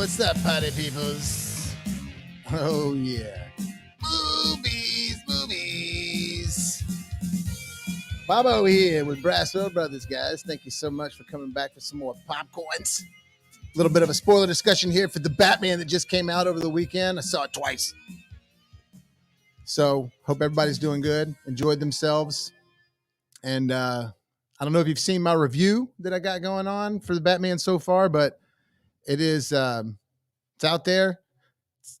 What's up, party peoples? Oh, yeah. Movies. Bobo here with BrassReel Brothers, guys. Thank you so much for coming back for some more popcorns. A little bit of a spoiler discussion here for the Batman that just came out over the weekend. I saw it twice. So, hope everybody's doing good, enjoyed themselves. And I don't know if you've seen my review that I got going on for the Batman so far, but it is it's out there.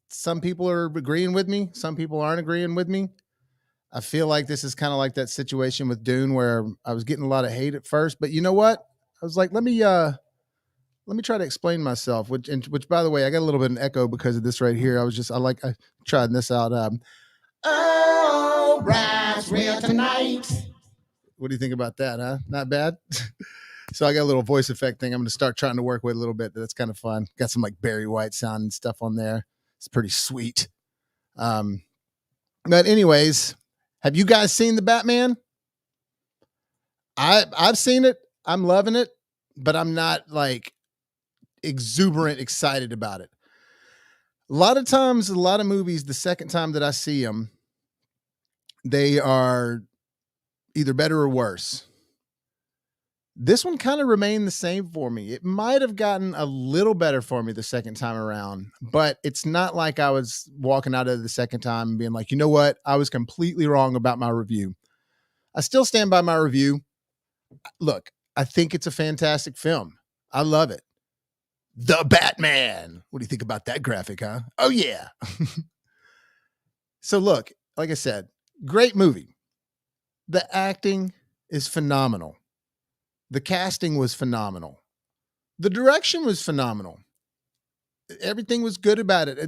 Some people are agreeing with me. Some people aren't agreeing with me. I feel like this is kind of like that situation with Dune where I was getting a lot of hate at first, but you know what? I was like, let me try to explain myself, which by the way, I got a little bit of an echo because of this right here. I tried this out. Oh, BrassReel tonight. What do you think about that, huh? Not bad? So I got a little voice effect thing I'm going to start trying to work with a little bit. That's kind of fun. Got some like Barry White sound and stuff on there. It's pretty sweet. But anyways, have you guys seen the Batman? I've seen it. I'm loving it, but I'm not like exuberant excited about it. A lot of times, a lot of movies, the second time that I see them, they are either better or worse. This one kind of remained the same for me. It might have gotten a little better for me the second time around, but it's not like I was walking out of the second time and being like, you know what? I was completely wrong about my review. I still stand by my review. Look, I think it's a fantastic film. I love it. The Batman. What do you think about that graphic, huh? Oh, yeah. So look, like I said, great movie. The acting is phenomenal. The casting was phenomenal. The direction was phenomenal. Everything was good about it.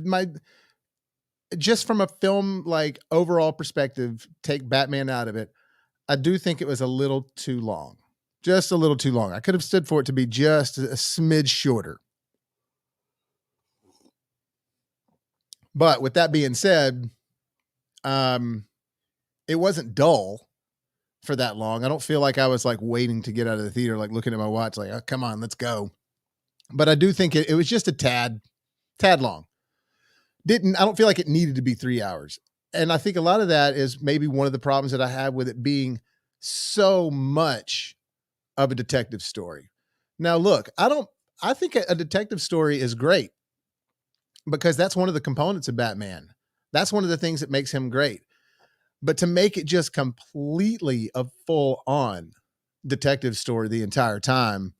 Just from a film like overall perspective, take Batman out of it, I do think it was a little too long. Just a little too long. I could have stood for it to be just a smidge shorter. But with that being said, it wasn't dull for that long. I don't feel like I was like waiting to get out of the theater, like looking at my watch, like, oh, come on, let's go. But I do think it was just a tad long. I don't feel like it needed to be 3 hours. And I think a lot of that is maybe one of the problems that I have with it being so much of a detective story. Now, look, I think a detective story is great because that's one of the components of Batman. That's one of the things that makes him great. But to make it just completely a full-on detective story the entire time,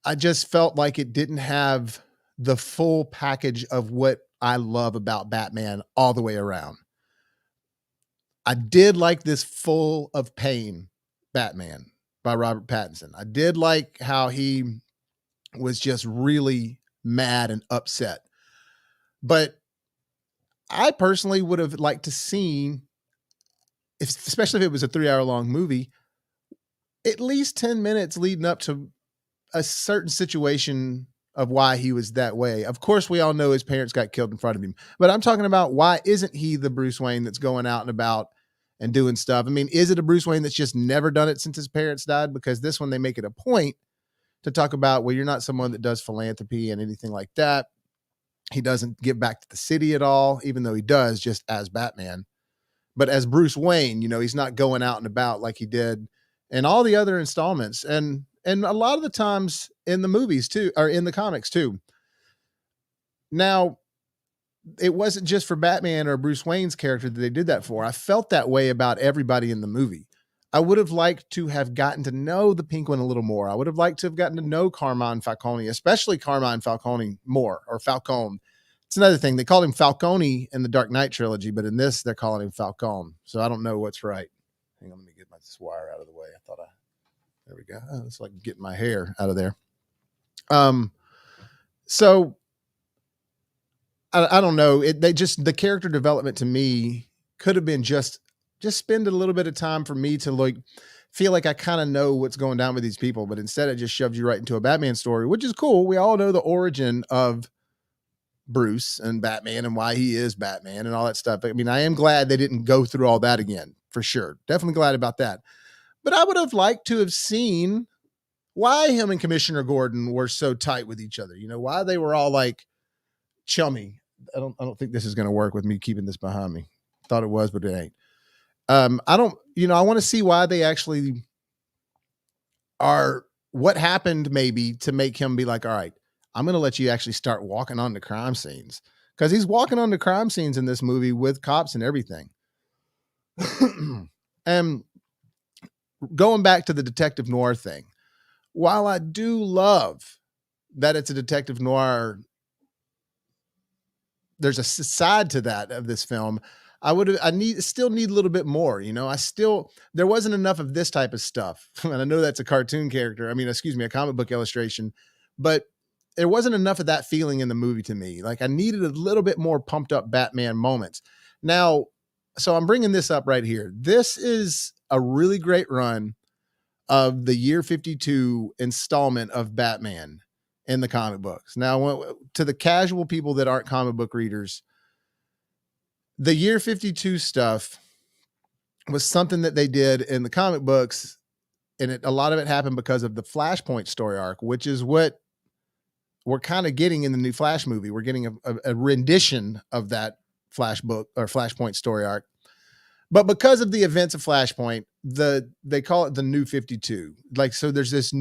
I just felt like it didn't have the full package of what I love about Batman all the way around. I did like this Full of Pain Batman by Robert Pattinson. I did like how he was just really mad and upset. But I personally would have liked to see, especially if it was a 3 hour long movie, at least 10 minutes leading up to a certain situation of why he was that way. Of course, we all know his parents got killed in front of him, but I'm talking about why isn't he the Bruce Wayne that's going out and about and doing stuff? I mean, is it a Bruce Wayne that's just never done it since his parents died? Because this one, they make it a point to talk about, well, you're not someone that does philanthropy and anything like that. He doesn't give back to the city at all, even though he does just as Batman. But as Bruce Wayne, he's not going out and about like he did in all the other installments. And a lot of the times in the movies too, or in the comics too. Now, it wasn't just for Batman or Bruce Wayne's character that they did that for. I felt that way about everybody in the movie. I would have liked to have gotten to know the Penguin a little more. I would have liked to have gotten to know Carmine Falcone, especially Carmine Falcone more, or Falcone. It's another thing. They called him Falcone in the Dark Knight trilogy, but in this, they're calling him Falcone. So I don't know what's right. Hang on, let me get this wire out of the way. There we go. Oh, it's like getting my hair out of there. So I don't know. The character development to me could have been just spend a little bit of time for me to like feel like I kind of know what's going down with these people, but instead it just shoved you right into a Batman story, which is cool. We all know the origin of Bruce and Batman and why he is Batman and all that stuff. I mean, I am glad they didn't go through all that again, for sure. Definitely glad about that. But I would have liked to have seen why him and Commissioner Gordon were so tight with each other. You know, why they were all like chummy. I don't think this is going to work with me keeping this behind me. Thought it was, but it ain't. I don't, I want to see why they actually are, what happened maybe to make him be like, all right, I'm going to let you actually start walking on the crime scenes. Cause he's walking on the crime scenes in this movie with cops and everything. And going back to the detective noir thing, while I do love that it's a detective noir, there's a side to that of this film. Still need a little bit more, there wasn't enough of this type of stuff. And I know that's a cartoon character. I mean, excuse me, a comic book illustration, but there wasn't enough of that feeling in the movie to me. Like I needed a little bit more pumped up Batman moments. Now, so I'm bringing this up right here. This is a really great run of the Year 52 installment of Batman in the comic books. Now, to the casual people that aren't comic book readers, the Year 52 stuff was something that they did in the comic books, and a lot of it happened because of the Flashpoint story arc, which is what we're kind of getting in the new Flash movie. We're getting a rendition of that Flash book or Flashpoint story arc. But because of the events of Flashpoint, they call it the New 52. Like, so there's this,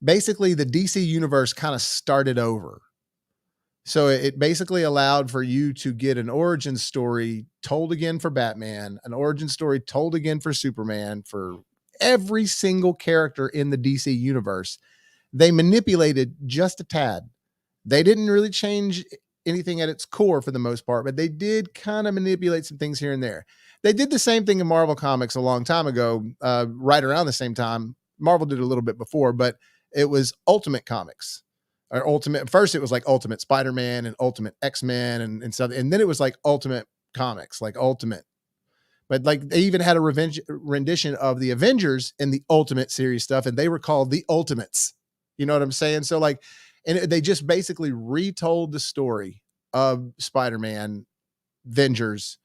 basically the DC universe kind of started over. So it basically allowed for you to get an origin story told again for Batman, an origin story told again for Superman, for every single character in the DC universe. They manipulated just a tad. They didn't really change anything at its core for the most part, but they did kind of manipulate some things here and there. They did the same thing in Marvel Comics a long time ago, right around the same time. Marvel did a little bit before, but it was Ultimate Comics. Or Ultimate, first it was like Ultimate Spider-Man and Ultimate X-Men and stuff. And then it was like Ultimate Comics, like Ultimate. But like they even had a rendition of the Avengers in the Ultimate series stuff, and they were called the Ultimates. You know what I'm saying? So like, and they just basically retold the story of Spider-Man, Avengers.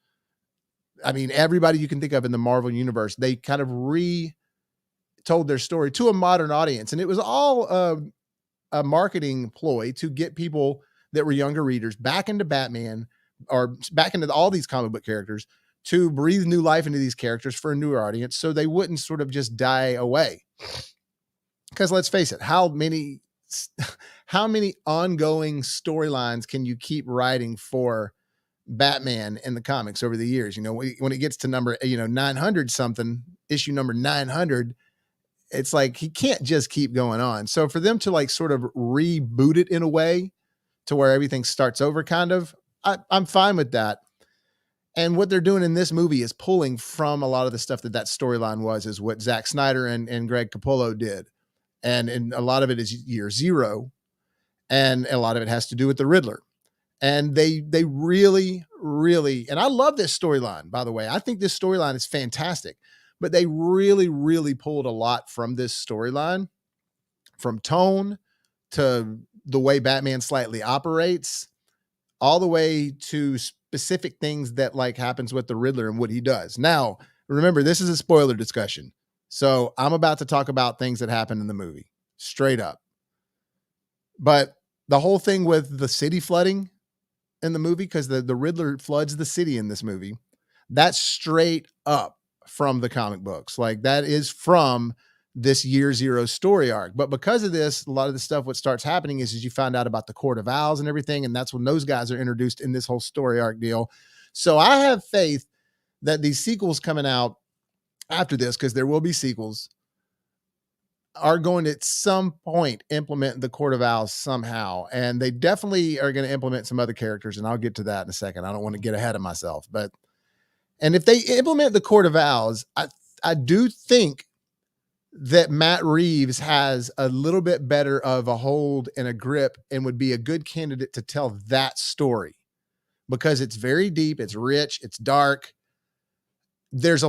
I mean, everybody you can think of in the Marvel universe, they kind of retold their story to a modern audience. And it was all a marketing ploy to get people that were younger readers back into Batman or back into all these comic book characters, to breathe new life into these characters for a newer audience so they wouldn't sort of just die away. Because let's face it, how many ongoing storylines can you keep writing for Batman in the comics over the years? When it gets to number, 900 something, issue number 900, it's like he can't just keep going on. So for them to like sort of reboot it in a way to where everything starts over, kind of, I'm fine with that. And what they're doing in this movie is pulling from a lot of the stuff that storyline was, is what Zack Snyder and Greg Capullo did. And a lot of it is Year Zero. And a lot of it has to do with the Riddler. And they really, really, and I love this storyline, by the way. I think this storyline is fantastic, but they really, really pulled a lot from this storyline, from tone to the way Batman slightly operates, all the way to specific things that like happens with the Riddler and what he does. Now, remember, this is a spoiler discussion. So I'm about to talk about things that happen in the movie straight up. But the whole thing with the city flooding in the movie, because the Riddler floods the city in this movie, that's straight up from the comic books. Like that is from this Year Zero story arc. But because of this, a lot of the stuff, what starts happening is you find out about the Court of Owls and everything. And that's when those guys are introduced in this whole story arc deal. So I have faith that these sequels coming out after this, because there will be sequels, are going to at some point implement the Court of Owls somehow. And they definitely are going to implement some other characters. And I'll get to that in a second. I don't want to get ahead of myself, and if they implement the Court of Owls, I do think that Matt Reeves has a little bit better of a hold and a grip and would be a good candidate to tell that story, because it's very deep, it's rich, it's dark. There's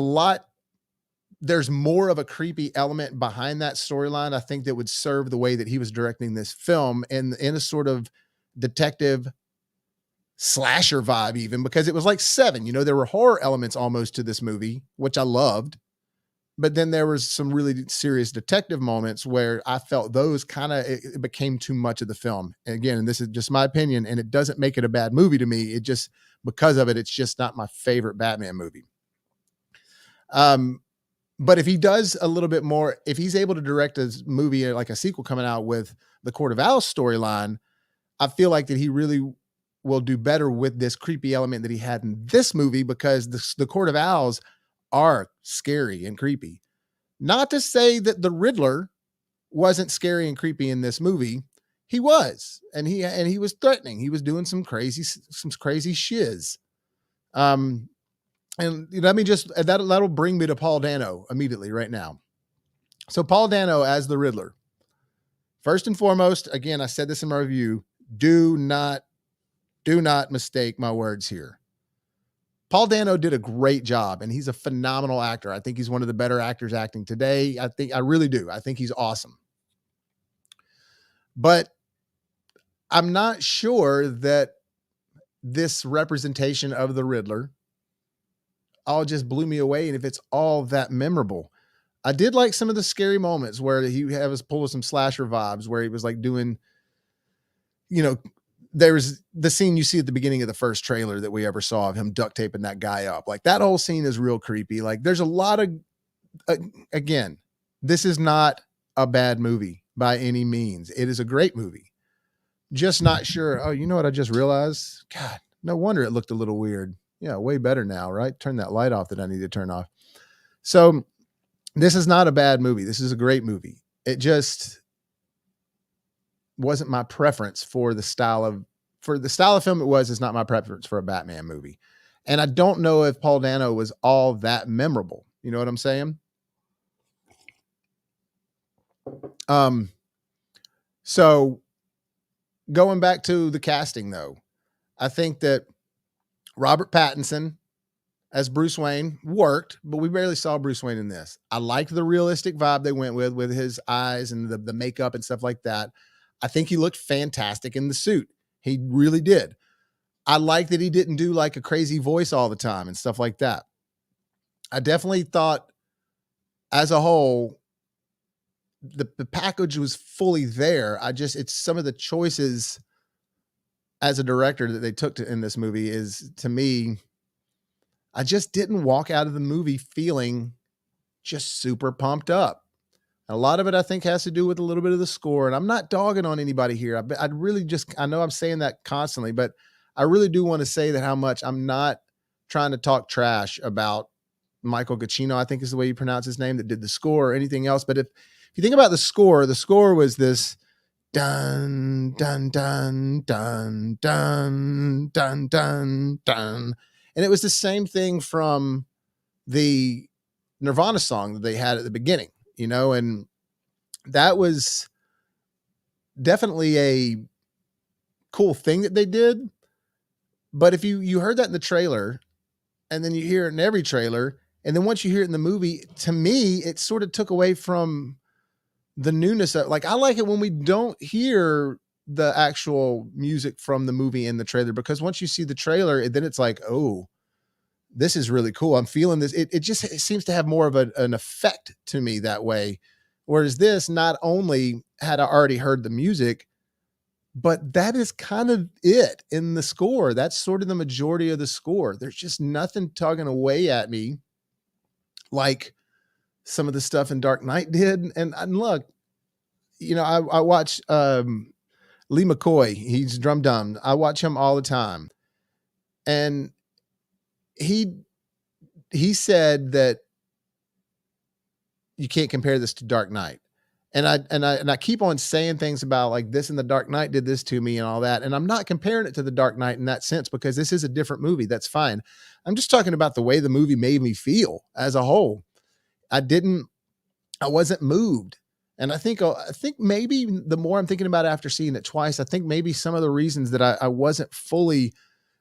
more of a creepy element behind that storyline, I think, that would serve the way that he was directing this film in a sort of detective slasher vibe, even because it was like Seven. There were horror elements almost to this movie, which I loved. But then there was some really serious detective moments where I felt those kind of, it became too much of the film. And again, and this is just my opinion, and it doesn't make it a bad movie to me. It just, because of it, it's just not my favorite Batman movie. But if he does a little bit more, if he's able to direct a movie like a sequel coming out with the Court of Owls storyline, I feel like that he really will do better with this creepy element that he had in this movie, because the Court of Owls are scary and creepy. Not to say that the Riddler wasn't scary and creepy in this movie. He was, and he was threatening. He was doing some crazy shiz. And let me just, that'll bring me to Paul Dano immediately right now. So Paul Dano as the Riddler. First and foremost, again, I said this in my review, do not mistake my words here. Paul Dano did a great job, and he's a phenomenal actor. I think he's one of the better actors acting today. I really do. I think he's awesome. But I'm not sure that this representation of the Riddler all just blew me away, and if it's all that memorable. I did like some of the scary moments where he had us pull some slasher vibes, where he was like doing, there's the scene you see at the beginning of the first trailer that we ever saw of him duct taping that guy up. Like, that whole scene is real creepy. Like, there's a lot of, again, this is not a bad movie by any means. It is a great movie. Just not sure. Oh, you know what I just realized? God, no wonder it looked a little weird. Yeah, way better now, right? Turn that light off that I need to turn off. So this is not a bad movie. This is a great movie. It just wasn't my preference for the style of film it was. It's not my preference for a Batman movie. And I don't know if Paul Dano was all that memorable. You know what I'm saying? So going back to the casting though, I think that Robert Pattinson as Bruce Wayne worked, but we barely saw Bruce Wayne in this. I liked the realistic vibe they went with his eyes and the makeup and stuff like that. I think he looked fantastic in the suit. He really did. I like that he didn't do like a crazy voice all the time and stuff like that. I definitely thought as a whole, the package was fully there. It's some of the choices as a director that they took in this movie is, to me, I just didn't walk out of the movie feeling just super pumped up. A lot of it, I think, has to do with a little bit of the score, and I'm not dogging on anybody here. I know I'm saying that constantly, but I really do want to say that how much I'm not trying to talk trash about Michael Giacchino, I think is the way you pronounce his name, that did the score or anything else. But if you think about the score was this dun, dun, dun, dun, dun, dun, dun, dun. And it was the same thing from the Nirvana song that they had at the beginning, and that was definitely a cool thing that they did. But if you heard that in the trailer, and then you hear it in every trailer, and then once you hear it in the movie, to me, it sort of took away from the newness of, like, I like it when we don't hear the actual music from the movie in the trailer, because once you see the trailer, then it's like, oh, this is really cool. I'm feeling this. It seems to have more of an effect to me that way. Whereas this, not only had I already heard the music, but that is kind of it in the score. That's sort of the majority of the score. There's just nothing tugging away at me like some of the stuff in Dark Knight did. And look, I watch Lee McCoy. He's Drum Dum. I watch him all the time. And he said that you can't compare this to Dark Knight. And I keep on saying things about like this, and the Dark Knight did this to me and all that. And I'm not comparing it to the Dark Knight in that sense, because this is a different movie. That's fine. I'm just talking about the way the movie made me feel as a whole. I wasn't moved. And I think maybe the more I'm thinking about it after seeing it twice, I think maybe some of the reasons that I wasn't fully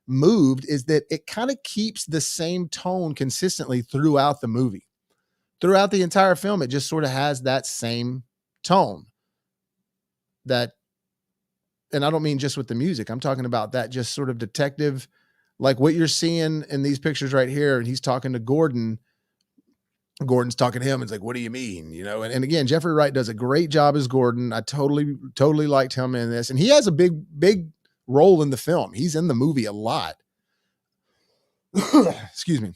moved is that it kind of keeps the same tone consistently throughout the movie. Throughout the entire film, it just sort of has that same tone. And I don't mean just with the music. I'm talking about that just sort of detective, like what you're seeing in these pictures right here. And he's talking to Gordon. Gordon's talking to him. It's like, what do you mean? And again, Jeffrey Wright does a great job as Gordon. I totally liked him in this. And he has a big role in the film. He's in the movie a lot. Excuse me.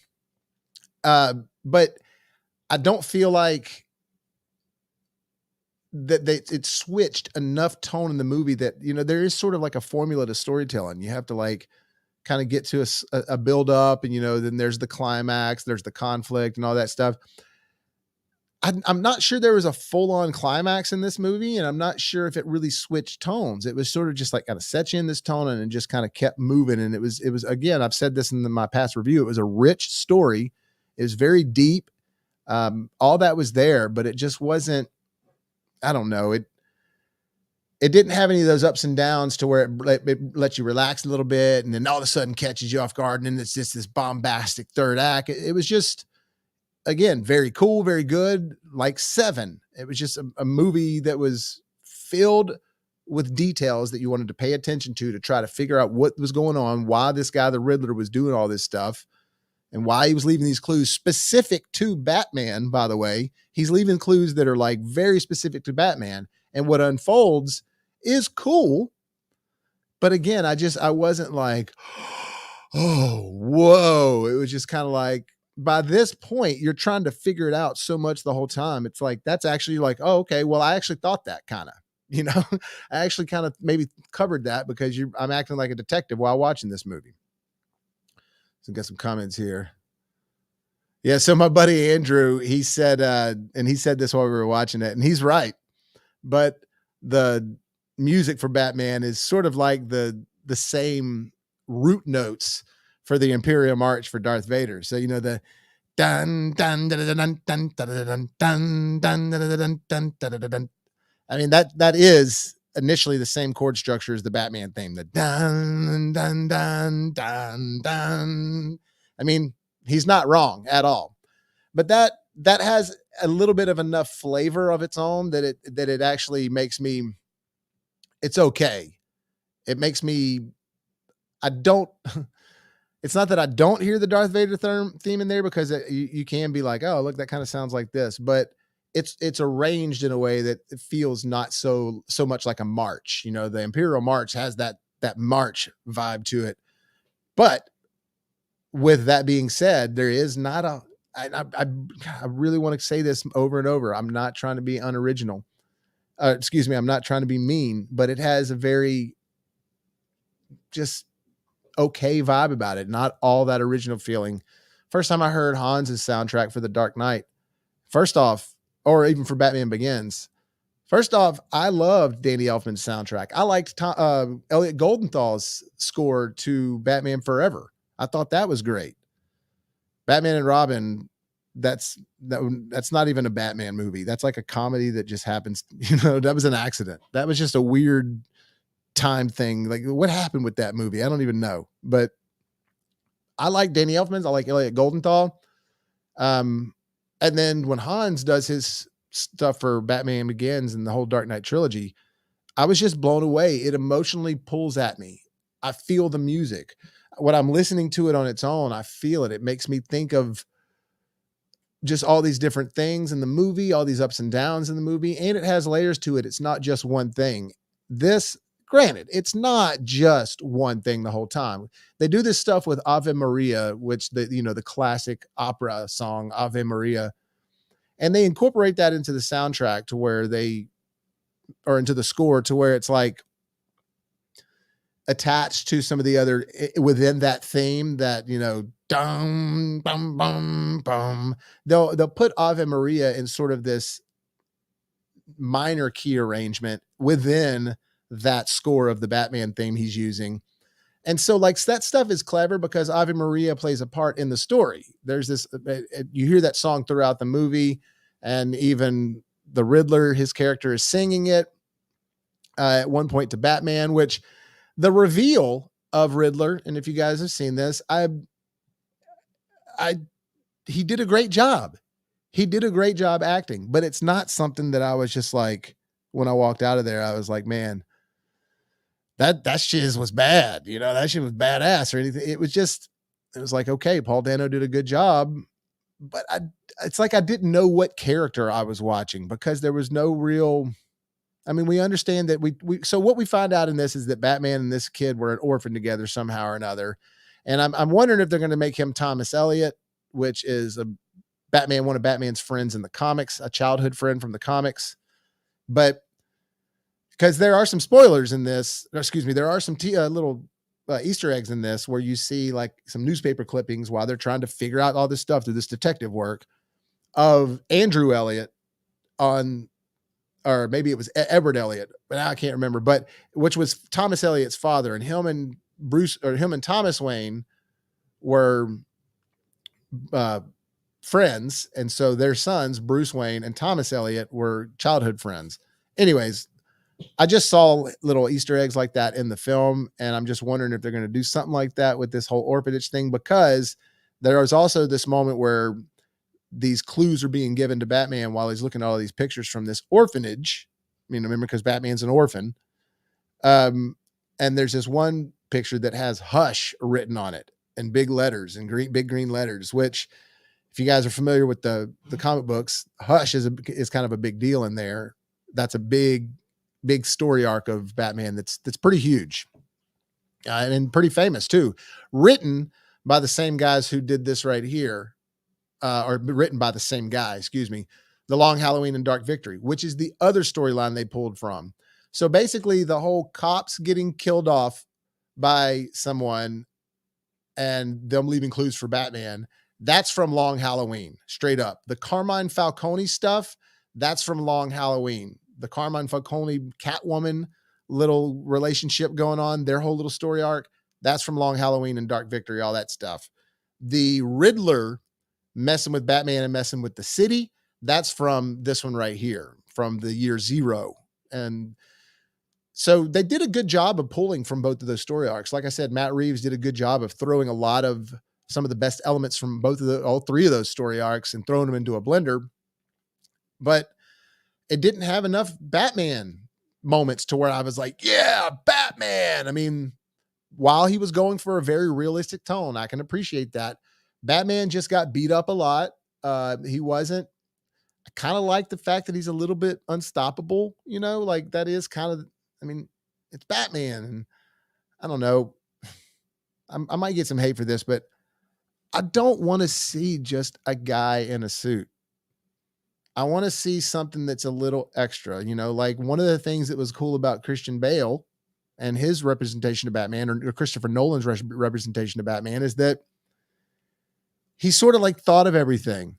But I don't feel like that it switched enough tone in the movie that, there is sort of like a formula to storytelling. You have to like kind of get to a build up, and, then there's the climax, there's the conflict and all that stuff. I'm not sure there was a full on climax in this movie, and I'm not sure if it really switched tones. It was sort of just like kind of set you in this tone and it just kind of kept moving. And it was, again, I've said this in my past review, it was a rich story. It was very deep. All that was there, but it just wasn't, I don't know. It didn't have any of those ups and downs to where it lets you relax a little bit and then all of a sudden catches you off guard. And then it's just this bombastic third act. It was just, again, very cool, very good, like Seven. It was just a movie that was filled with details that you wanted to pay attention to try to figure out what was going on, why this guy, the Riddler, was doing all this stuff, and why he was leaving these clues specific to Batman, by the way. He's leaving clues that are like very specific to Batman. And what unfolds is cool. But again, I wasn't like, oh, whoa. It was just kind of like, by this point, you're trying to figure it out so much the whole time. It's like, that's actually like, oh, okay, well, I actually thought that kind of, I actually kind of maybe covered that because I'm acting like a detective while watching this movie. So got some comments here. Yeah. So my buddy Andrew, he said, and he said this while we were watching it, and he's right. But the music for Batman is sort of like the same root notes for the Imperial March for Darth Vader. So, the dun dun dun dun dun dun dun dun dun dun dun dun. I mean, that is initially the same chord structure as the Batman theme. The dun dun dun dun dun. I mean, he's not wrong at all. But that has a little bit of enough flavor of its own that it actually makes me, it's okay. It makes me, it's not that I don't hear the Darth Vader theme in there, because you can be like, oh, look, that kind of sounds like this, but it's arranged in a way that it feels not so much like a march. The Imperial March has that march vibe to it. But with that being said, there is not I really want to say this over and over. I'm not trying to be unoriginal. Excuse me. I'm not trying to be mean, but it has a very just okay vibe about it. Not all that original feeling. First time I heard Hans's soundtrack for The Dark Knight, first off, or even for Batman Begins, first off, I loved Danny Elfman's soundtrack. I liked Elliot Goldenthal's score to Batman Forever. I thought that was great. Batman and Robin, that's not even a Batman movie. That's like a comedy that just happens. That was an accident. That was just a weird time thing. Like, what happened with that movie? I don't even know. But I like Danny Elfman's. I like Elliot Goldenthal. And then when Hans does his stuff for Batman Begins and the whole Dark Knight trilogy, I was just blown away. It emotionally pulls at me. I feel the music. When I'm listening to it on its own, I feel it. It makes me think of just all these different things in the movie, all these ups and downs in the movie, and it has layers to it. It's not just one thing. This, granted, it's not just one thing the whole time. They do this stuff with Ave Maria, which the classic opera song Ave Maria, and they incorporate that into the soundtrack to where into the score to where it's like attached to some of the other within that theme that, dum, bum, bum, bum. They'll put Ave Maria in sort of this minor key arrangement within that score of the Batman theme he's using. And so like that stuff is clever because Ave Maria plays a part in the story. There's this, you hear that song throughout the movie, and even the Riddler, his character, is singing it at one point to Batman, which the reveal of Riddler, and if you guys have seen this, he did a great job. He did a great job acting, but it's not something that I was just like, when I walked out of there, I was like, man, that shit was bad. That shit was badass or anything. It was like, okay, Paul Dano did a good job. but it's like I didn't know what character I was watching because there was no real. I mean, we understand that so what we find out in this is that Batman and this kid were an orphan together somehow or another. And I'm wondering if they're going to make him Thomas Elliot, which is a Batman, one of Batman's friends in the comics, a childhood friend from the comics. But because there are some spoilers in this, excuse me, there are some little Easter eggs in this where you see like some newspaper clippings while they're trying to figure out all this stuff through this detective work of Andrew Elliot on, or maybe it was Edward Elliot, but I can't remember, but which was Thomas Elliot's father, and him and him and Thomas Wayne were uh, friends. And so their sons, Bruce Wayne and Thomas Elliot, were childhood friends. Anyways, I just saw little Easter eggs like that in the film. And I'm just wondering if they're going to do something like that with this whole orphanage thing, because there was also this moment where these clues are being given to Batman while he's looking at all these pictures from this orphanage. I mean, remember, because Batman's an orphan. And there's this one picture that has "Hush" written on it in big letters and big green letters, which if you guys are familiar with the comic books, Hush is kind of a big deal in there. That's a big story arc of Batman. That's pretty huge and pretty famous too. Written by the same guys who did this right here. Or written by the same guy, excuse me, The Long Halloween and Dark Victory, which is the other storyline they pulled from. So basically the whole cops getting killed off by someone and them leaving clues for Batman, that's from Long Halloween, straight up. The Carmine Falcone stuff, that's from Long Halloween. The Carmine Falcone Catwoman little relationship going on, their whole little story arc, that's from Long Halloween and Dark Victory, all that stuff. The Riddler messing with Batman and messing with the city, that's from this one right here, from the year 0. And so they did a good job of pulling from both of those story arcs. Like I said, Matt Reeves did a good job of throwing a lot of some of the best elements from all three of those story arcs and throwing them into a blender. But it didn't have enough Batman moments to where I was like, yeah, Batman. I mean, while he was going for a very realistic tone, I can appreciate that. Batman just got beat up a lot. He wasn't, I kind of like the fact that he's a little bit unstoppable, like that is kind of, I mean, it's Batman, and I don't know. I might get some hate for this, but I don't want to see just a guy in a suit. I want to see something that's a little extra, like one of the things that was cool about Christian Bale and his representation of Batman, or Christopher Nolan's representation of Batman, is that he sort of like thought of everything.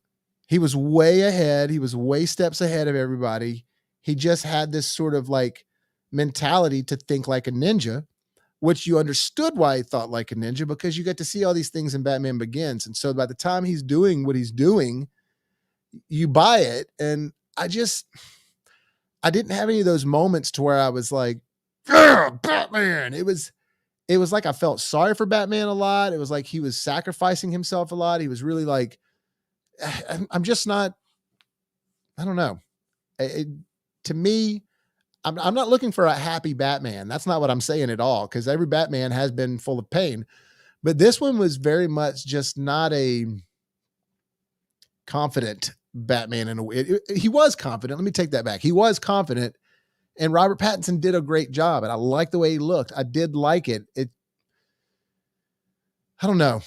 He was way ahead. He was way steps ahead of everybody. He just had this sort of like mentality to think like a ninja, which you understood why he thought like a ninja, because you get to see all these things in Batman Begins. And so by the time he's doing what he's doing, you buy it. And I didn't have any of those moments to where I was like, Batman. It was like I felt sorry for Batman a lot. It was like he was sacrificing himself a lot. He was really like, I'm just not, I don't know. To me, I'm not looking for a happy Batman. That's not what I'm saying at all, because every Batman has been full of pain. But this one was very much just not a confident Batman in a way. He was confident. Let me take that back. He was confident, and Robert Pattinson did a great job, and I like the way he looked. I did like it. I don't know.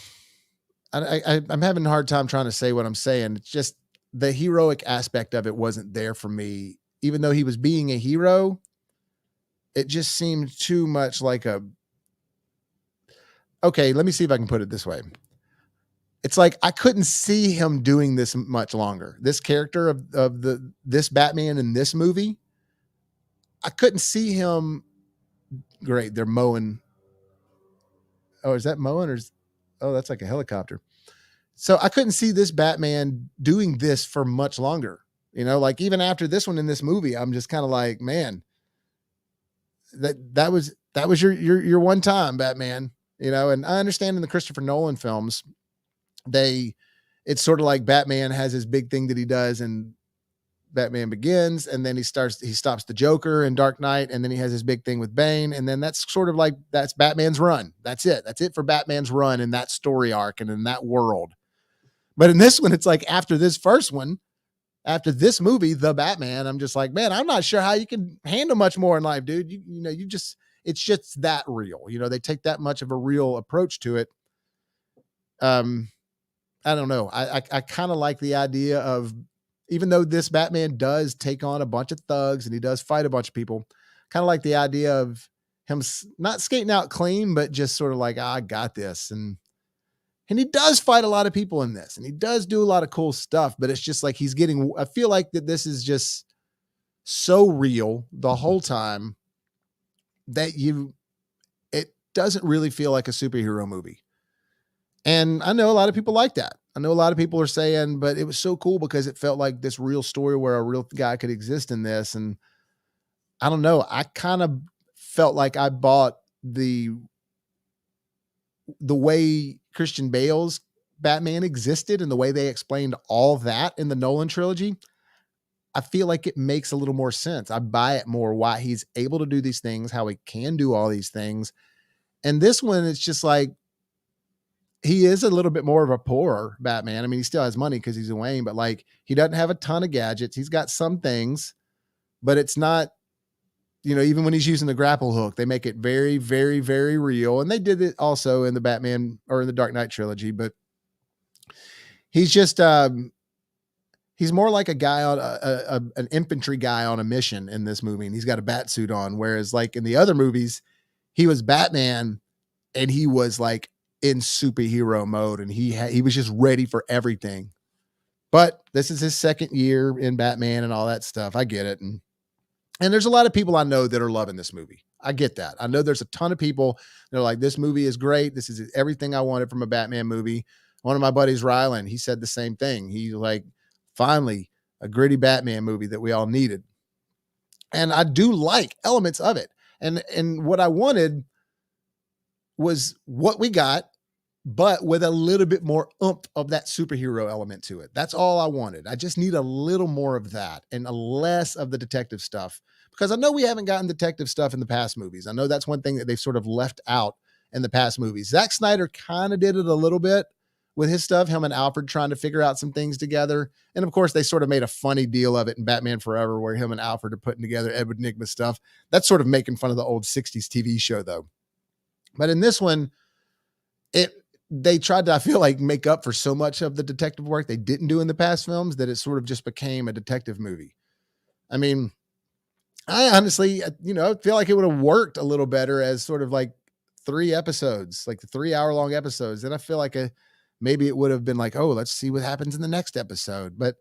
I'm having a hard time trying to say what I'm saying. It's just the heroic aspect of it wasn't there for me. Even though he was being a hero, it just seemed too much like okay, let me see if I can put it this way. It's like I couldn't see him doing this much longer. This character of this Batman in this movie, I couldn't see him. Great, they're mowing. Oh, is that mowing oh, that's like a helicopter. So I couldn't see this Batman doing this for much longer. Like even after this one in this movie, I'm just kind of like, man, that was your one time Batman, and I understand in the Christopher Nolan films, it's sort of like Batman has his big thing that he does in Batman Begins, and then he stops the Joker in Dark Knight, and then he has his big thing with Bane, and then that's sort of like, that's Batman's run. That's it for Batman's run in that story arc and in that world. But in this one, it's like after this first one, after this movie, The Batman, I'm just like, man, I'm not sure how you can handle much more in life, dude. You just, it's just that real. They take that much of a real approach to it. Um, I don't know. I kind of like the idea of, even though this Batman does take on a bunch of thugs and he does fight a bunch of people, kind of like the idea of him not skating out clean, but just sort of like, I got this. And he does fight a lot of people in this, and he does do a lot of cool stuff, but it's just like I feel like that this is just so real the whole time that it doesn't really feel like a superhero movie. And I know a lot of people like that. I know a lot of people are saying, but it was so cool because it felt like this real story where a real guy could exist in this. And I don't know, I kind of felt like I bought the way Christian Bale's Batman existed and the way they explained all that in the Nolan trilogy. I feel like it makes a little more sense. I buy it more, why he's able to do these things, how he can do all these things. And this one, it's just like, he is a little bit more of a poorer Batman. I mean, he still has money because he's a Wayne, but like, he doesn't have a ton of gadgets. He's got some things, but it's not, even when he's using the grapple hook, they make it very, very, very real. And they did it also in the Batman or in the Dark Knight trilogy, but he's just, he's more like a guy on an infantry guy on a mission in this movie. And he's got a bat suit on. Whereas like in the other movies, he was Batman and he was like in superhero mode and he was just ready for everything. But this is his second year in Batman and all that stuff. I get it. And there's a lot of people I know that are loving this movie. I get that. I know there's a ton of people that are like, this movie is great. This is everything I wanted from a Batman movie. One of my buddies, Rylan, he said the same thing. He's like, finally, a gritty Batman movie that we all needed. And I do like elements of it. And what I wanted was what we got, but with a little bit more oomph of that superhero element to it. That's all I wanted. I just need a little more of that and a less of the detective stuff, because I know we haven't gotten detective stuff in the past movies. I know that's one thing that they've sort of left out in the past movies. Zack Snyder kind of did it a little bit with his stuff, him and Alfred trying to figure out some things together. And of course, they sort of made a funny deal of it in Batman Forever, where him and Alfred are putting together Edward Nygma stuff. That's sort of making fun of the old 60s TV show, though. But in this one, they tried to, I feel like, make up for so much of the detective work they didn't do in the past films that it sort of just became a detective movie. I mean, I honestly, feel like it would have worked a little better as sort of like 3 episodes, like the 3-hour-long episodes. Then I feel like maybe it would have been like, oh, let's see what happens in the next episode. But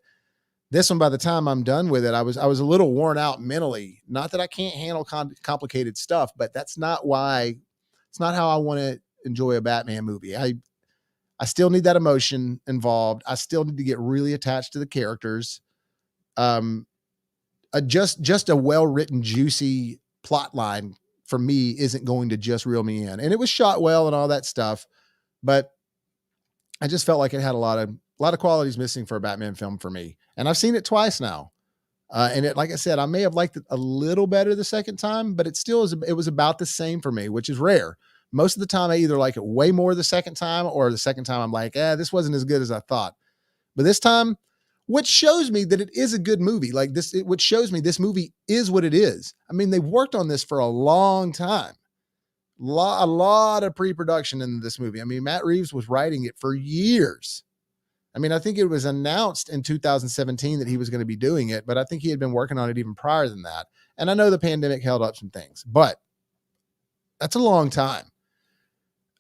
this one, by the time I'm done with it, I was a little worn out mentally. Not that I can't handle complicated stuff, but that's not why. It's not how I want to enjoy a Batman movie. I still need that emotion involved. I still need to get really attached to the characters. Just a well-written, juicy plot line for me isn't going to just reel me in. And it was shot well and all that stuff, but I just felt like it had a lot of qualities missing for a Batman film for me. And I've seen it twice now. And it, like I said, I may have liked it a little better the second time, but it was about the same for me, which is rare. Most of the time I either like it way more the second time, or the second time I'm like, this wasn't as good as I thought. But this time, which shows me that it is a good movie. Like this, which shows me this movie is what it is. I mean, they've worked on this for a long time. A lot of pre-production in this movie. I mean, Matt Reeves was writing it for years. I mean, I think it was announced in 2017 that he was going to be doing it, but I think he had been working on it even prior than that. And I know the pandemic held up some things, but that's a long time.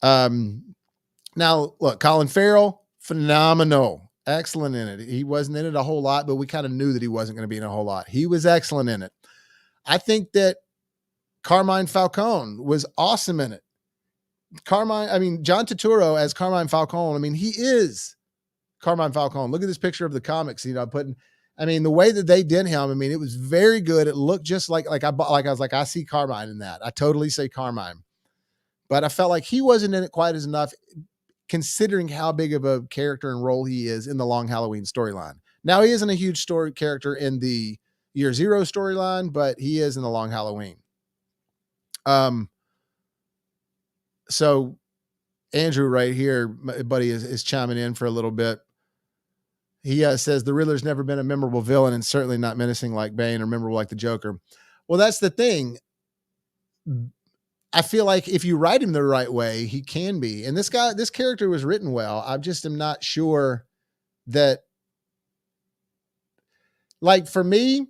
Now look, Colin Farrell, phenomenal, excellent in it. He wasn't in it a whole lot, but we kind of knew that he wasn't going to be in a whole lot. He was excellent in it. I think that Carmine Falcone was awesome in it. John Turturro as Carmine Falcone. I mean, he is Carmine Falcone. Look at this picture of the comics, the way that they did him, it was very good. It looked just like I was like, I see Carmine in that. I totally say Carmine. But I felt like he wasn't in it quite as enough, considering how big of a character and role he is in the Long Halloween storyline. Now, he isn't a huge story character in the Year Zero storyline, but he is in the Long Halloween. So Andrew right here, my buddy, is chiming in for a little bit. He says the Riddler's never been a memorable villain and certainly not menacing like Bane or memorable like the Joker. Well, that's the thing. I feel like if you write him the right way, he can be. And this character was written well. I just am not sure that, like, for me,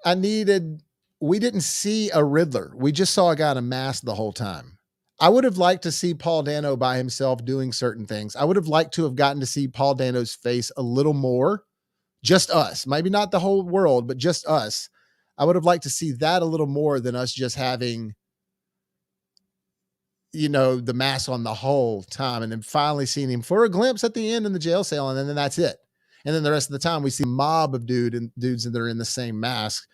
we didn't see a Riddler. We just saw a guy in a mask the whole time. I would have liked to see Paul Dano by himself doing certain things. I would have liked to have gotten to see Paul Dano's face a little more. Just us, maybe not the whole world, but just us. I would have liked to see that a little more than us just having, the mask on the whole time and then finally seeing him for a glimpse at the end in the jail cell. And then that's it. And then the rest of the time we see a mob of dudes that are in the same mask.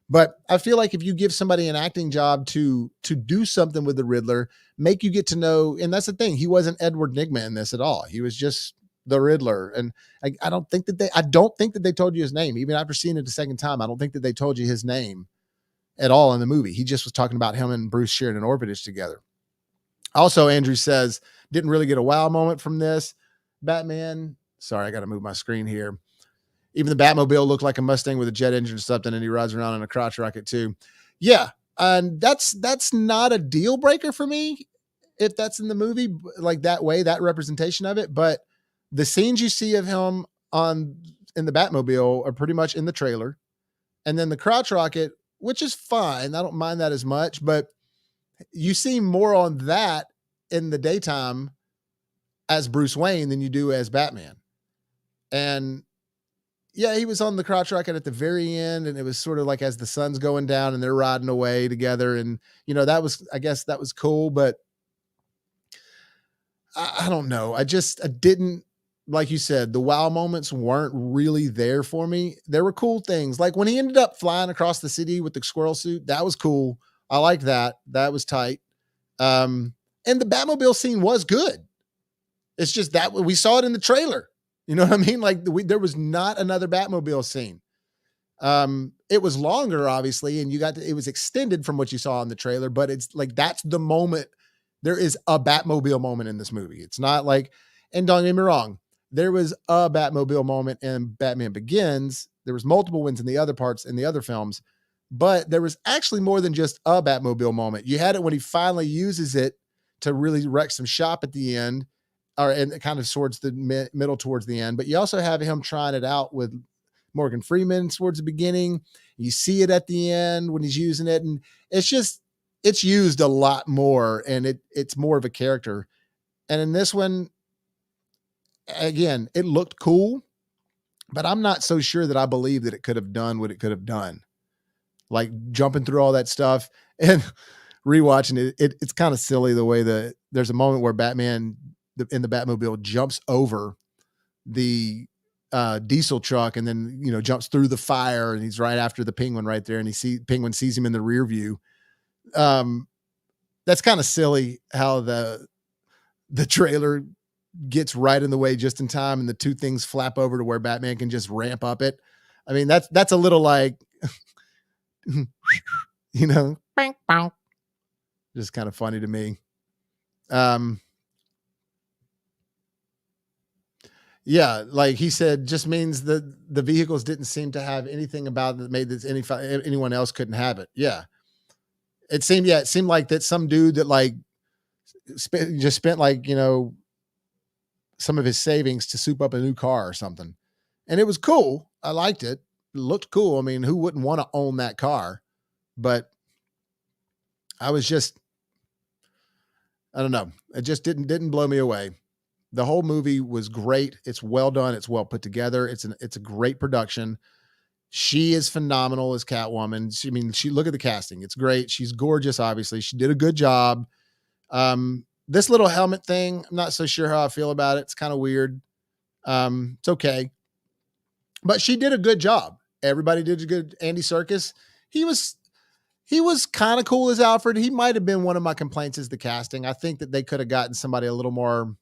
But I feel like if you give somebody an acting job to do something with the Riddler, make you get to know, and that's the thing, he wasn't Edward Nygma in this at all. He was just the Riddler. And I don't think that they told you his name. Even after seeing it the second time, I don't think that they told you his name at all in the movie. He just was talking about him and Bruce sharing an orphanage together. Also, Andrew says, didn't really get a wow moment from this. Batman, sorry, I got to move my screen here. Even the Batmobile looked like a Mustang with a jet engine or something, and he rides around in a crotch rocket too. Yeah, and that's not a deal breaker for me if that's in the movie like that way, that representation of it. But the scenes you see of him in the Batmobile are pretty much in the trailer, and then the crotch rocket, which is fine. I don't mind that as much, but you see more on that in the daytime as Bruce Wayne than you do as Batman. And yeah, he was on the crotch rocket at the very end, and it was sort of like as the sun's going down and they're riding away together. And, I guess that was cool, but I don't know. I didn't, like you said, the wow moments weren't really there for me. There were cool things. Like when he ended up flying across the city with the squirrel suit, that was cool. I liked that. That was tight. And the Batmobile scene was good. It's just that we saw it in the trailer. You know what I mean? Like there was not another Batmobile scene. It was longer, obviously, and it was extended from what you saw in the trailer, but it's like, that's the moment. There is a Batmobile moment in this movie. It's not like, and don't get me wrong, there was a Batmobile moment in Batman Begins. There was multiple ones in the other parts in the other films, but there was actually more than just a Batmobile moment. You had it when he finally uses it to really wreck some shop at the end, and kind of towards the middle towards the end. But you also have him trying it out with Morgan Freeman towards the beginning. You see it at the end when he's using it. And it's used a lot more, and it's more of a character. And in this one, again, it looked cool, but I'm not so sure that I believe that it could have done what it could have done. Like jumping through all that stuff and rewatching it's kind of silly the way that there's a moment where Batman in the Batmobile jumps over the diesel truck and then, jumps through the fire, and he's right after the Penguin right there. And Penguin sees him in the rear view. That's kind of silly how the trailer gets right in the way just in time, and the two things flap over to where Batman can just ramp up it. I mean, that's a little like, just kind of funny to me. Yeah, like he said, just means that the vehicles didn't seem to have anything about it that made this anyone else couldn't have it. Yeah. It seemed like that some dude that like spent like, some of his savings to soup up a new car or something. And it was cool. I liked it. It looked cool. I mean, who wouldn't want to own that car? But I don't know. It just didn't blow me away. The whole movie was great. It's well done. It's well put together. It's a great production. She is phenomenal as Catwoman. She look at the casting. It's great. She's gorgeous. Obviously, she did a good job. This little helmet thing, I'm not so sure how I feel about it. It's kind of weird. It's okay, but she did a good job. Everybody did a good. Andy Serkis, he was kind of cool as Alfred. He might have been one of my complaints is the casting. I think that they could have gotten somebody a little more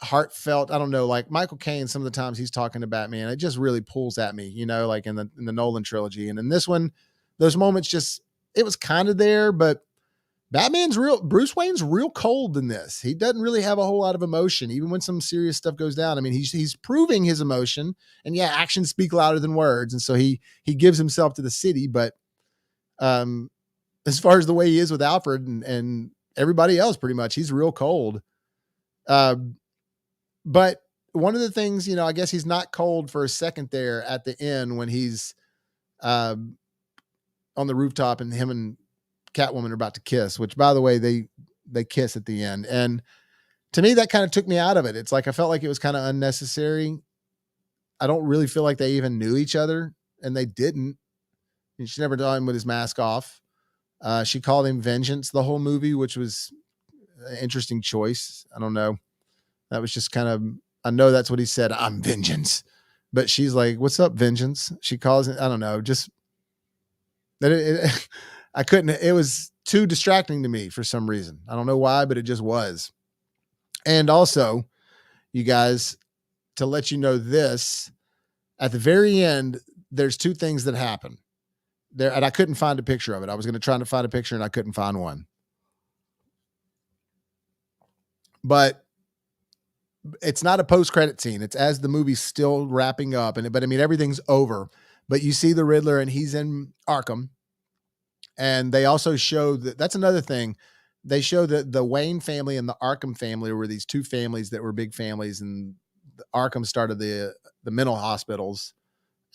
heartfelt. I don't know, like Michael Caine, some of the times he's talking to Batman, it just really pulls at me, like in the Nolan trilogy. And in this one, those moments it was kind of there, but Bruce Wayne's real cold in this. He doesn't really have a whole lot of emotion, even when some serious stuff goes down. I mean, he's proving his emotion, and yeah, actions speak louder than words. And so he gives himself to the city. But as far as the way he is with Alfred and everybody else, pretty much, he's real cold. But one of the things, I guess he's not cold for a second there at the end when he's on the rooftop and him and Catwoman are about to kiss, which, by the way, they kiss at the end. And to me, that kind of took me out of it. It's like I felt like it was kind of unnecessary. I don't really feel like they even knew each other, and they didn't. And she never saw him with his mask off. She called him Vengeance the whole movie, which was an interesting choice. I don't know. That was just kind of, I know that's what he said. I'm Vengeance. But she's like, what's up, Vengeance? She calls it, I don't know, just that I couldn't, it was too distracting to me for some reason. I don't know why, but it just was. And also, you guys, to let you know this, at the very end, there's two things that happen there. And I couldn't find a picture of it. I was going to try to find a picture and I couldn't find one. But it's not a post-credit scene. It's as the movie's still wrapping up. But I mean, everything's over. But you see the Riddler and he's in Arkham. And they also show that's another thing. They show that the Wayne family and the Arkham family were these two families that were big families. And Arkham started the mental hospitals.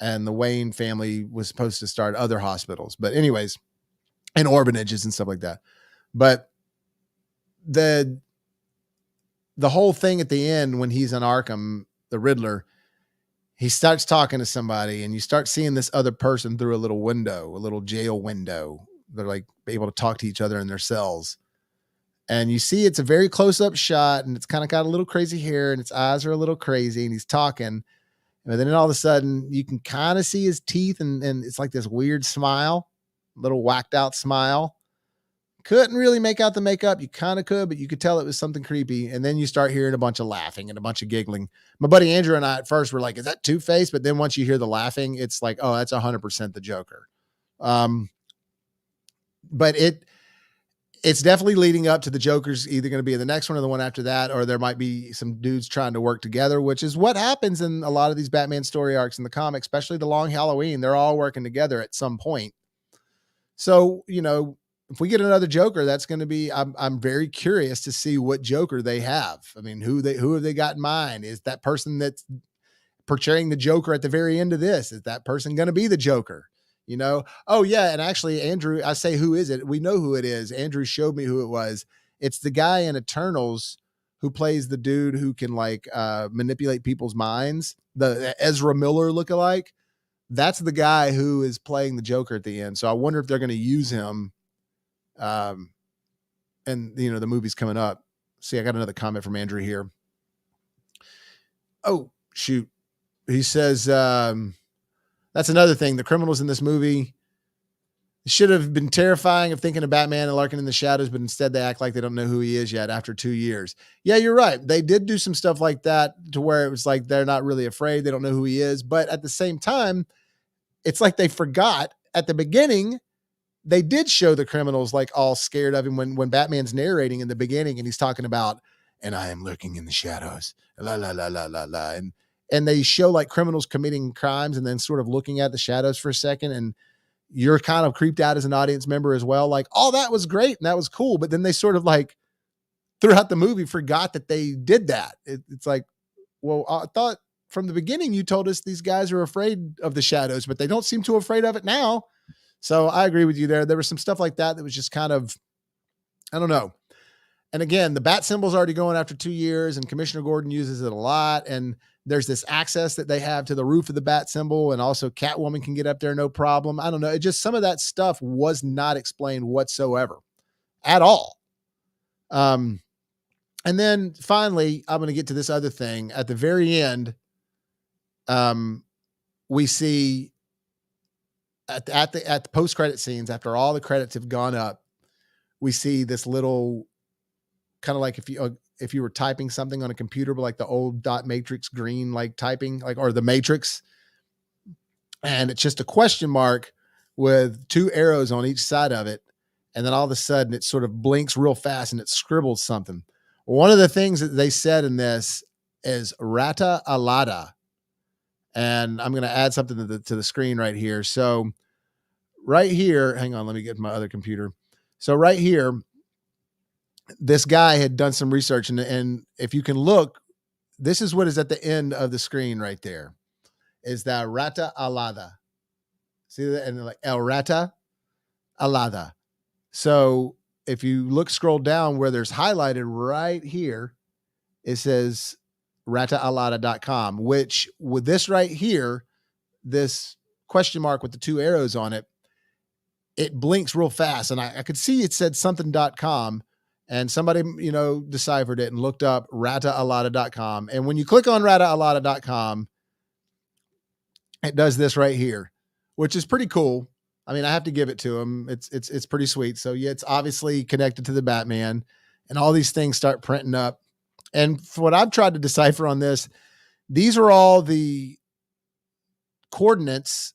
And the Wayne family was supposed to start other hospitals. But anyways, and orphanages and stuff like that. But the whole thing at the end, when he's in Arkham, the Riddler, he starts talking to somebody and you start seeing this other person through a little window, a little jail window. They're like able to talk to each other in their cells. And you see, it's a very close up shot and it's kind of got a little crazy hair and its eyes are a little crazy and he's talking. And then all of a sudden you can kind of see his teeth and it's like this weird smile, little whacked out smile. Couldn't really make out the makeup. You kind of could, but you could tell it was something creepy. And then you start hearing a bunch of laughing and a bunch of giggling. My buddy Andrew and I at first were like, is that Two-Face? But then once you hear the laughing, it's like, oh, that's 100% the Joker. But it's definitely leading up to the Joker's either going to be in the next one or the one after that, or there might be some dudes trying to work together, which is what happens in a lot of these Batman story arcs in the comics, especially the Long Halloween. They're all working together at some point. So, if we get another Joker, that's going to be, I'm very curious to see what Joker they have. I mean, who have they got in mind? Is that person that's portraying the Joker at the very end of this? Is that person going to be the Joker? Oh yeah. And actually, Andrew, I say, who is it? We know who it is. Andrew showed me who it was. It's the guy in Eternals who plays the dude who can manipulate people's minds. The Ezra Miller lookalike. That's the guy who is playing the Joker at the end. So I wonder if they're going to use him. And the movie's coming up. See, I got another comment from Andrew here. Oh, shoot. He says, that's another thing. The criminals in this movie should have been terrifying of thinking of Batman and lurking in the shadows, but instead they act like they don't know who he is yet after 2 years. Yeah, you're right. They did do some stuff like that to where it was like, they're not really afraid. They don't know who he is. But at the same time, it's like they forgot at the beginning. They did show the criminals like all scared of him when Batman's narrating in the beginning and he's talking about, and I am lurking in the shadows, la, la, la, la, la, la. And they show like criminals committing crimes and then sort of looking at the shadows for a second. And you're kind of creeped out as an audience member as well. Like, oh, that was great. And that was cool. But then they sort of like throughout the movie forgot that they did that. It's like, well, I thought from the beginning, you told us these guys are afraid of the shadows, but they don't seem too afraid of it now. So I agree with you there. There was some stuff like that was just kind of, I don't know. And again, the bat symbol's already going after 2 years and Commissioner Gordon uses it a lot. And there's this access that they have to the roof of the bat symbol. And also Catwoman can get up there, no problem. I don't know. It just, some of that stuff was not explained whatsoever at all. And then finally, I'm going to get to this other thing at the very end. We see at the post-credit scenes, after all the credits have gone up, we see this little kind of like if you were typing something on a computer, but like the old dot matrix green, like typing, like, or the Matrix. And it's just a question mark with 2 arrows on each side of it. and then all of a sudden it sort of blinks real fast and it scribbles something. One of the things that they said in this is rata alada. And I'm going to add something to the screen right here. So right here, hang on, let me get my other computer. So right here, this guy had done some research, and if you can look, this is what is at the end of the screen right there. Is that rata alada? See that? And like el rata alada. So if you look, scroll down where there's highlighted right here, it says rataalada.com, which with this right here, this question mark with the two arrows on it, it blinks real fast. And I could see it said something.com, and somebody, deciphered it and looked up rataalada.com. And when you click on rataalada.com, it does this right here, which is pretty cool. I mean, I have to give it to him. It's pretty sweet. So yeah, it's obviously connected to the Batman, and all these things start printing up. And for what I've tried to decipher on this, these are all the coordinates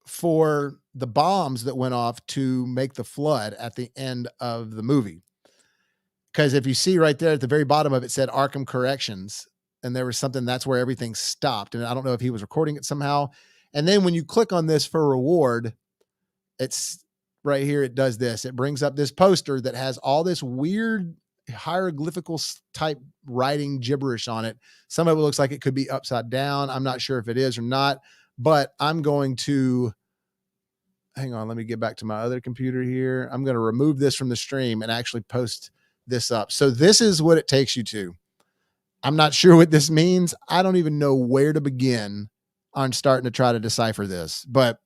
for the bombs that went off to make the flood at the end of the movie. Because if you see right there at the very bottom of it said Arkham Corrections, and there was something, that's where everything stopped. And I don't know if he was recording it somehow. And then when you click on this for reward, it's right here. It does this. It brings up this poster that has all this weird hieroglyphical type writing gibberish on it. Some of it looks like it could be upside down. I'm not sure if it is or not, but I'm going to, hang on, let me get back to my other computer here. I'm going to remove this from the stream and actually post this up. So this is what it takes you to. I'm not sure what this means. I don't even know where to begin on starting to try to decipher this, but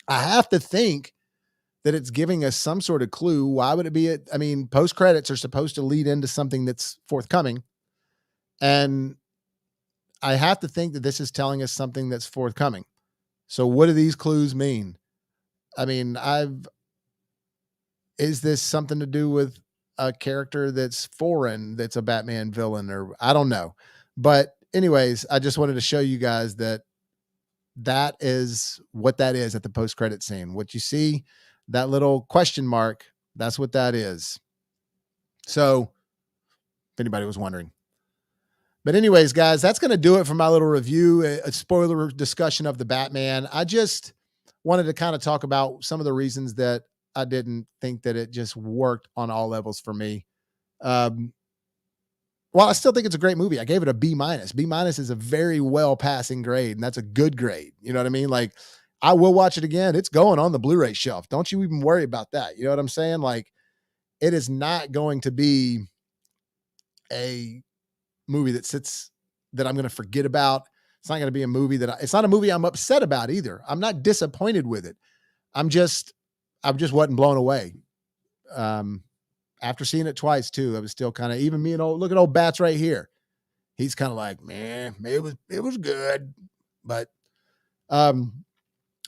I have to think that it's giving us some sort of clue. Why would it be? I mean, post credits are supposed to lead into something that's forthcoming. And I have to think that this is telling us something that's forthcoming. So what do these clues mean? I mean, is this something to do with a character that's foreign, that's a Batman villain, or I don't know. But anyways, I just wanted to show you guys that is what that is at the post-credit scene. What you see, that little question mark, that's what that is. So if anybody was wondering. But anyways, guys, that's going to do it for my little review, a spoiler discussion of the Batman. I just wanted to kind of talk about some of the reasons that I didn't think that it just worked on all levels for me. Well, I still think it's a great movie. I gave it a B-. B- is a very well passing grade, and that's a good grade. You know what I mean? Like, I will watch it again. It's going on the Blu-ray shelf. Don't you even worry about that. You know what I'm saying? Like, it is not going to be a movie that I'm going to forget about. It's not going to be a movie it's not a movie I'm upset about either. I'm not disappointed with it. I just wasn't blown away. After seeing it twice too, I was still kind of, even me and look at old Bats right here. He's kind of like, man, it was good. But,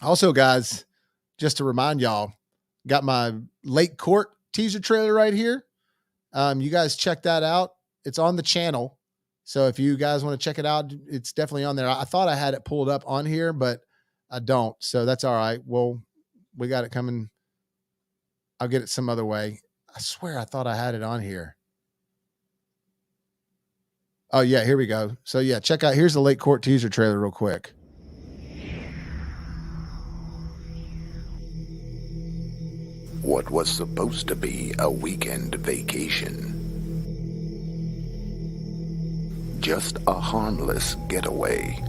also guys, just to remind y'all, got my Late Court teaser trailer right here. You guys check that out. It's on the channel. So if you guys want to check it out, it's definitely on there. I thought I had it pulled up on here, but I don't. So that's all right. Well, we got it coming. I'll get it some other way. I swear I thought I had it on here. Oh yeah, here we go. So yeah, check out, here's the Late Court teaser trailer real quick. What was supposed to be a weekend vacation, just a harmless getaway,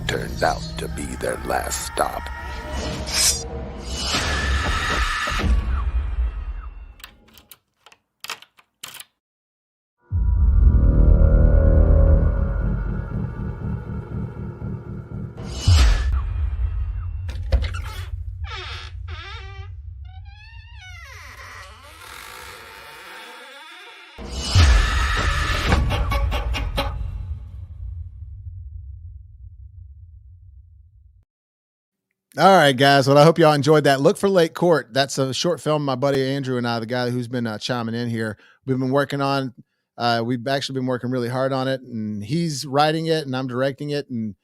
turns out to be their last stop. All right, guys. Well, I hope y'all enjoyed that. Look for Late Court. That's a short film my buddy Andrew and I, the guy who's been chiming in here, we've been working on. We've actually been working really hard on it, and he's writing it and I'm directing it, and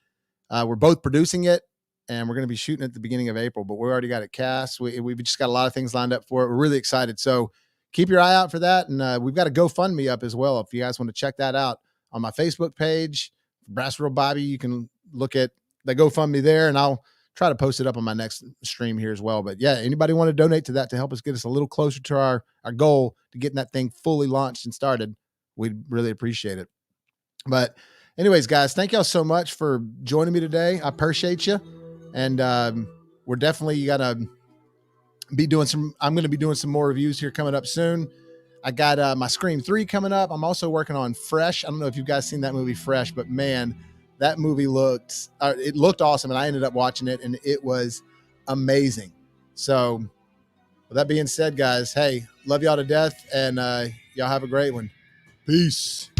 we're both producing it. and we're going to be shooting at the beginning of April, but we already got it cast. We've just got a lot of things lined up for it. We're really excited. So keep your eye out for that. And we've got a GoFundMe up as well. If you guys want to check that out on my Facebook page, BrassReel Bobby, you can look at the GoFundMe there, and I'll try to post it up on my next stream here as well. But yeah, anybody want to donate to that to help us get us a little closer to our goal to getting that thing fully launched and started, we'd really appreciate it. But anyways, guys, thank y'all so much for joining me today. I appreciate you. And we're definitely gonna be doing I'm gonna be doing some more reviews here coming up soon. I got my Scream 3 coming up. I'm also working on Fresh. I don't know if you guys seen that movie Fresh, but man, that movie looked awesome, and I ended up watching it, and it was amazing. So with that being said, guys, hey, love y'all to death, and y'all have a great one. Peace.